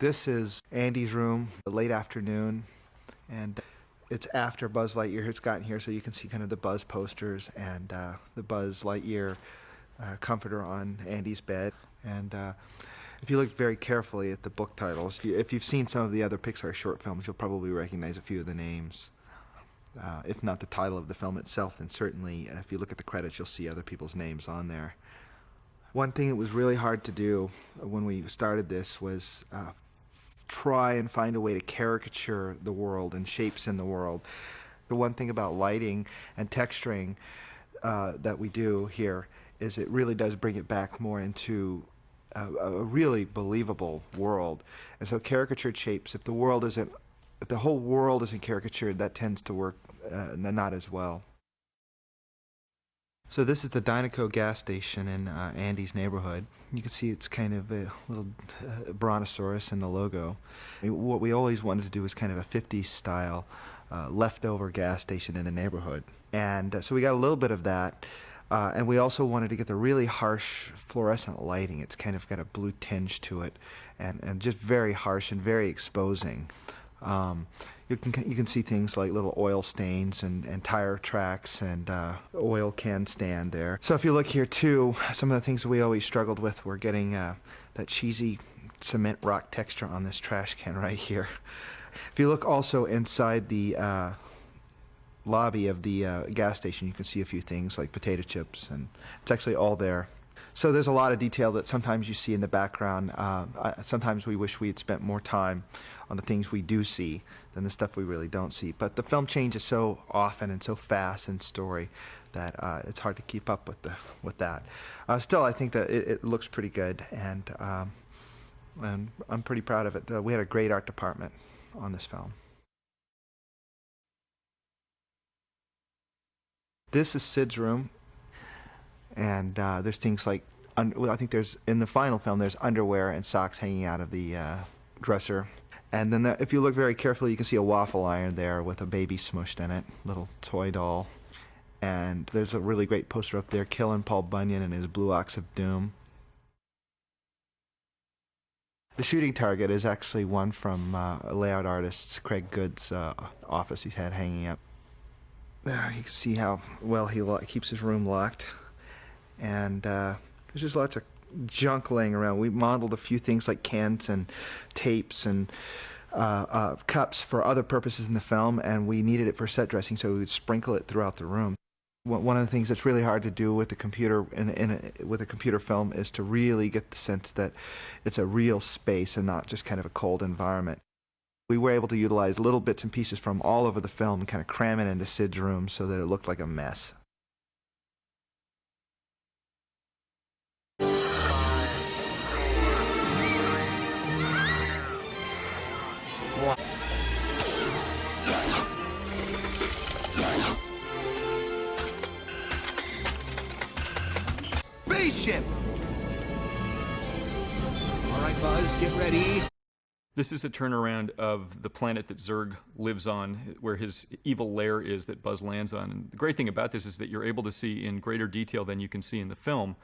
This is Andy's room, late afternoon, and it's after Buzz Lightyear has gotten here, so you can see kind of the Buzz posters and the Buzz Lightyear comforter on Andy's bed. And if you look very carefully at the book titles, if you've seen some of the other Pixar short films, you'll probably recognize a few of the names. If not the title of the film itself, then certainly if you look at the credits, you'll see other people's names on there. One thing that was really hard to do when we started this was try and find a way to caricature the world and shapes in the world. The one thing about lighting and texturing that we do here is it really does bring it back more into a really believable world. And so caricatured shapes, if the whole world isn't caricatured, that tends to work not as well. So this is the Dynaco Gas Station in Andy's neighborhood. You can see it's kind of a little brontosaurus in the logo. What we always wanted to do was kind of a 50s style leftover gas station in the neighborhood. And so we got a little bit of that. And we also wanted to get the really harsh fluorescent lighting. It's kind of got a blue tinge to it and just very harsh and very exposing. You can see things like little oil stains and tire tracks and oil can stand there. So if you look here too, some of the things that we always struggled with were getting that cheesy cement rock texture on this trash can right here. If you look also inside the lobby of the gas station, you can see a few things like potato chips, and it's actually all there. So there's a lot of detail that sometimes you see in the background. Sometimes we wish we had spent more time on the things we do see than the stuff we really don't see. But the film changes so often and so fast in story that it's hard to keep up with that. Still, I think that it looks pretty good, and I'm pretty proud of it. We had a great art department on this film. This is Sid's room. And there's things like, I think there's, in the final film, there's underwear and socks hanging out of the dresser. And then if you look very carefully, you can see a waffle iron there with a baby smushed in it, little toy doll. And there's a really great poster up there, killing Paul Bunyan and his Blue Ox of Doom. The shooting target is actually one from a layout artist, Craig Good's office he's had hanging up. There, you can see how well he keeps his room locked. And there's just lots of junk laying around. We modeled a few things like cans and tapes and cups for other purposes in the film, and we needed it for set dressing, so we would sprinkle it throughout the room. One of the things that's really hard to do with the computer with a computer film is to really get the sense that it's a real space and not just kind of a cold environment. We were able to utilize little bits and pieces from all over the film and kind of cram it into Sid's room so that it looked like a mess. Spaceship! All right, Buzz, get ready. This is a turnaround of the planet that Zurg lives on, where his evil lair is that Buzz lands on. And the great thing about this is that you're able to see in greater detail than you can see in the film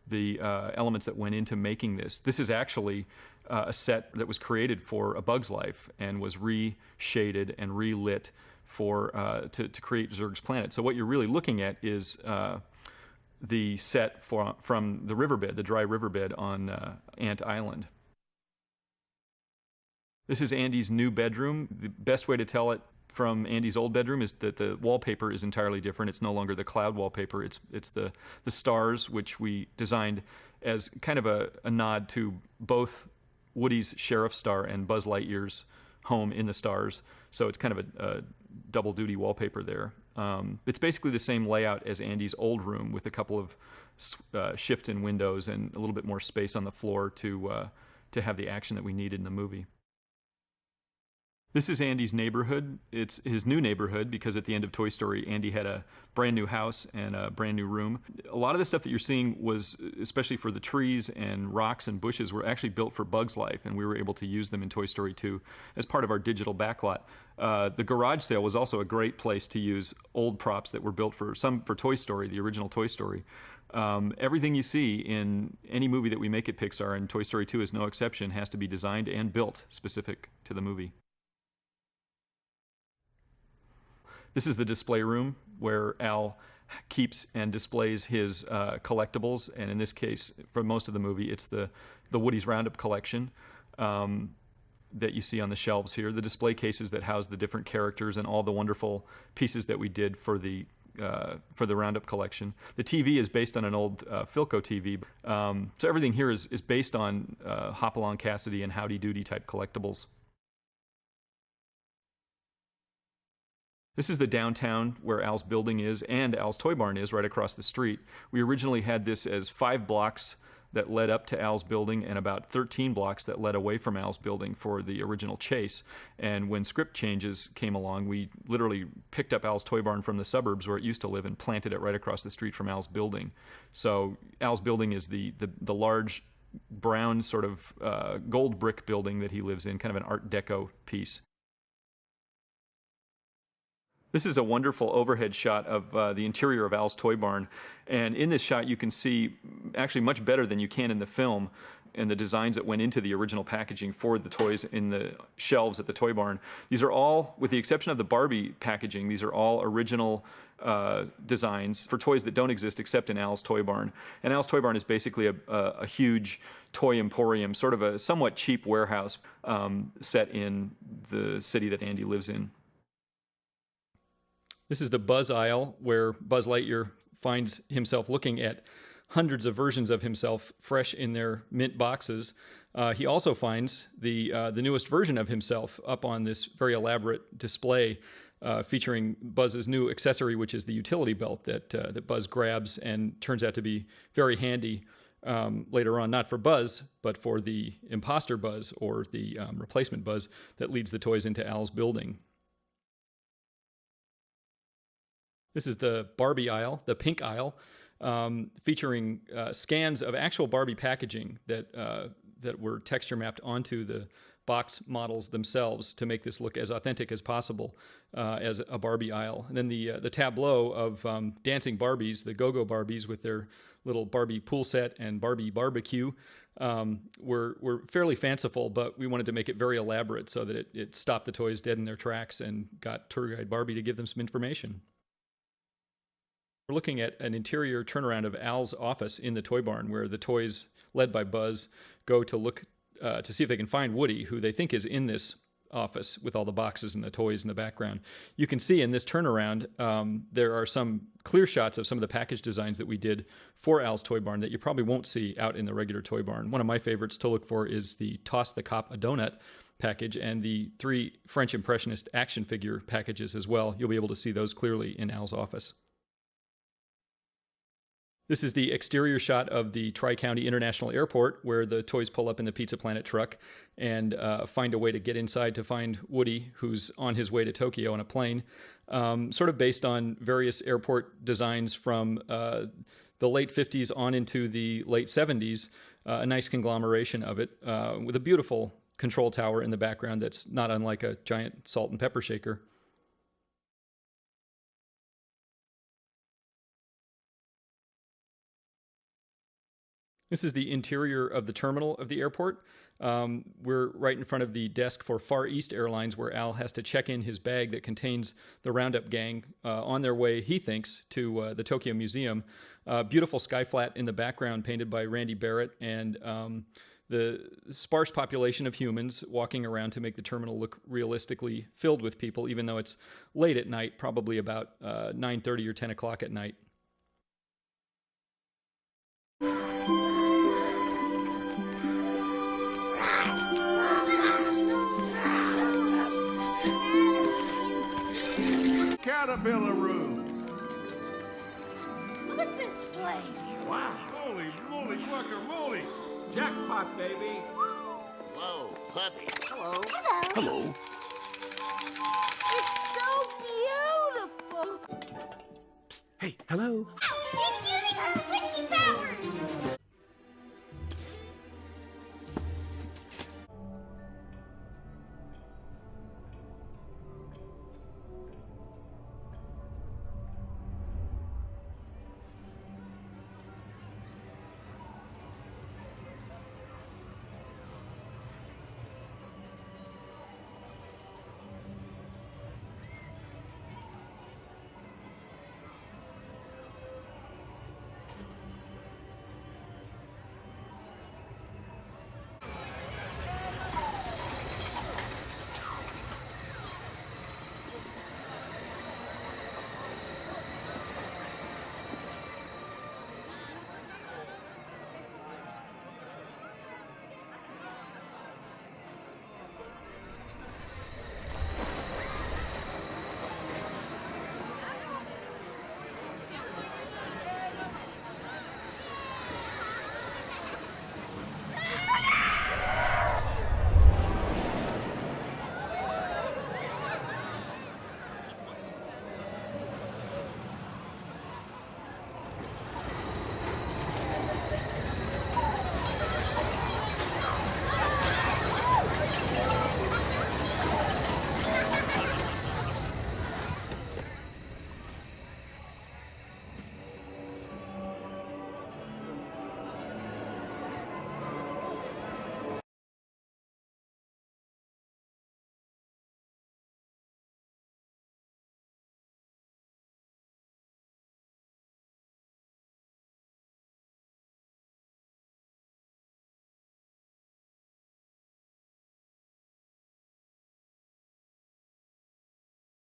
the elements that went into making this. This is actually a set that was created for A Bug's Life and was reshaded and relit for to create Zurg's planet. So what you're really looking at is the set from the riverbed, the dry riverbed on Ant Island. This is Andy's new bedroom. The best way to tell it from Andy's old bedroom is that the wallpaper is entirely different. It's no longer the cloud wallpaper. It's the stars, which we designed as kind of a nod to both Woody's sheriff star and Buzz Lightyear's home in the stars. So it's kind of a double duty wallpaper there. It's basically the same layout as Andy's old room with a couple of shifts in windows and a little bit more space on the floor to have the action that we needed in the movie. This is Andy's neighborhood. It's his new neighborhood because at the end of Toy Story, Andy had a brand new house and a brand new room. A lot of the stuff that you're seeing was, especially for the trees and rocks and bushes, were actually built for Bug's Life, and we were able to use them in Toy Story 2 as part of our digital backlot. The garage sale was also a great place to use old props that were built for Toy Story, the original Toy Story, Everything you see in any movie that we make at Pixar, and Toy Story 2 is no exception, has to be designed and built specific to the movie. This is the display room where Al keeps and displays his collectibles, and in this case, for most of the movie, it's the Woody's Roundup collection that you see on the shelves here. The display cases that house the different characters and all the wonderful pieces that we did for the Roundup collection. The TV is based on an old Philco TV, so everything here is based on Hopalong Cassidy and Howdy Doody type collectibles. This is the downtown where Al's building is and Al's Toy Barn is right across the street. We originally had this as 5 blocks that led up to Al's building and about 13 blocks that led away from Al's building for the original chase. And when script changes came along, we literally picked up Al's Toy Barn from the suburbs where it used to live and planted it right across the street from Al's building. So Al's building is the large brown sort of gold brick building that he lives in, kind of an Art Deco piece. This is a wonderful overhead shot of the interior of Al's Toy Barn, and in this shot you can see actually much better than you can in the film and the designs that went into the original packaging for the toys in the shelves at the Toy Barn. These are all, with the exception of the Barbie packaging, these are all original designs for toys that don't exist except in Al's Toy Barn. And Al's Toy Barn is basically a huge toy emporium, sort of a somewhat cheap warehouse set in the city that Andy lives in. This is the Buzz Aisle, where Buzz Lightyear finds himself looking at hundreds of versions of himself fresh in their mint boxes. He also finds the newest version of himself up on this very elaborate display featuring Buzz's new accessory, which is the utility belt that Buzz grabs and turns out to be very handy later on, not for Buzz, but for the imposter Buzz or the replacement Buzz that leads the toys into Al's building. This is the Barbie Aisle, the pink aisle, featuring scans of actual Barbie packaging that were texture mapped onto the box models themselves to make this look as authentic as possible as a Barbie aisle. And then the tableau of dancing Barbies, the Go-Go Barbies with their little Barbie pool set and Barbie barbecue, were fairly fanciful, but we wanted to make it very elaborate so that it stopped the toys dead in their tracks and got tour guide Barbie to give them some information. We're looking at an interior turnaround of Al's office in the Toy Barn, where the toys, led by Buzz, go to look to see if they can find Woody, who they think is in this office with all the boxes and the toys in the background. You can see in this turnaround, there are some clear shots of some of the package designs that we did for Al's Toy Barn that you probably won't see out in the regular Toy Barn. One of my favorites to look for is the Toss the Cop a Donut package and the 3 French Impressionist action figure packages as well. You'll be able to see those clearly in Al's office. This is the exterior shot of the Tri-County International Airport, where the toys pull up in the Pizza Planet truck and find a way to get inside to find Woody, who's on his way to Tokyo on a plane, sort of based on various airport designs from the late 50s on into the late 70s, a nice conglomeration of it, with a beautiful control tower in the background that's not unlike a giant salt and pepper shaker. This is the interior of the terminal of the airport. We're right in front of the desk for Far East Airlines, where Al has to check in his bag that contains the Roundup gang on their way, he thinks, to the Tokyo Museum. Beautiful sky flat in the background painted by Randy Barrett, and the sparse population of humans walking around to make the terminal look realistically filled with people, even though it's late at night, probably about 9:30 or 10 o'clock at night. Caterpillar room. Look at this place. Wow. Holy moly, guacamole. Jackpot, baby. Whoa, puppy. Hello. Hello. It's so beautiful. Psst, hey, hello.